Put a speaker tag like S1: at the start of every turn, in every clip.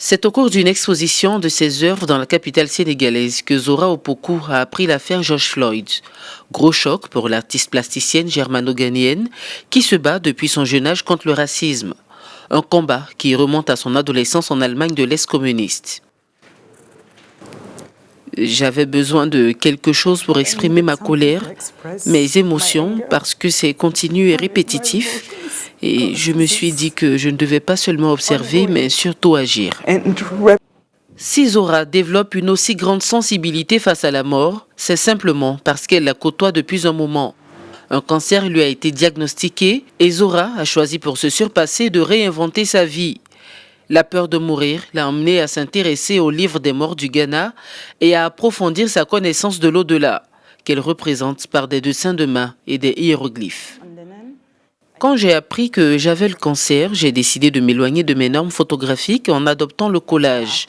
S1: C'est au cours d'une exposition de ses œuvres dans la capitale sénégalaise que Zora Opoku a appris l'affaire George Floyd. Gros choc pour l'artiste plasticienne germano-ghanéenne qui se bat depuis son jeune âge contre le racisme. Un combat qui remonte à son adolescence en Allemagne de l'Est communiste. J'avais besoin de quelque chose pour exprimer ma colère, mes émotions, parce que c'est continu et répétitif. Et je me suis dit que je ne devais pas seulement observer, mais surtout agir. Si Zora développe une aussi grande sensibilité face à la mort, c'est simplement parce qu'elle la côtoie depuis un moment. Un cancer lui a été diagnostiqué et Zora a choisi pour se surpasser de réinventer sa vie. La peur de mourir l'a emmenée à s'intéresser au livre des morts du Ghana et à approfondir sa connaissance de l'au-delà, qu'elle représente par des dessins de main et des hiéroglyphes. Quand j'ai appris que j'avais le cancer, j'ai décidé de m'éloigner de mes normes photographiques en adoptant le collage.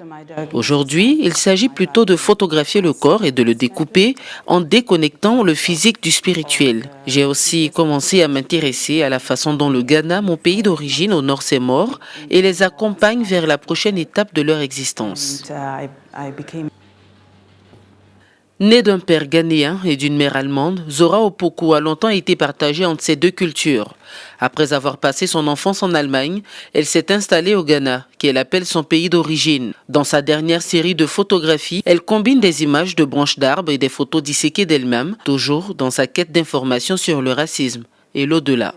S1: Aujourd'hui, il s'agit plutôt de photographier le corps et de le découper en déconnectant le physique du spirituel. J'ai aussi commencé à m'intéresser à la façon dont le Ghana, mon pays d'origine, honore ses morts et les accompagne vers la prochaine étape de leur existence. Née d'un père ghanéen et d'une mère allemande, Zora Opoku a longtemps été partagée entre ces deux cultures. Après avoir passé son enfance en Allemagne, elle s'est installée au Ghana, qu'elle appelle son pays d'origine. Dans sa dernière série de photographies, elle combine des images de branches d'arbres et des photos disséquées d'elle-même, toujours dans sa quête d'informations sur le racisme et l'au-delà.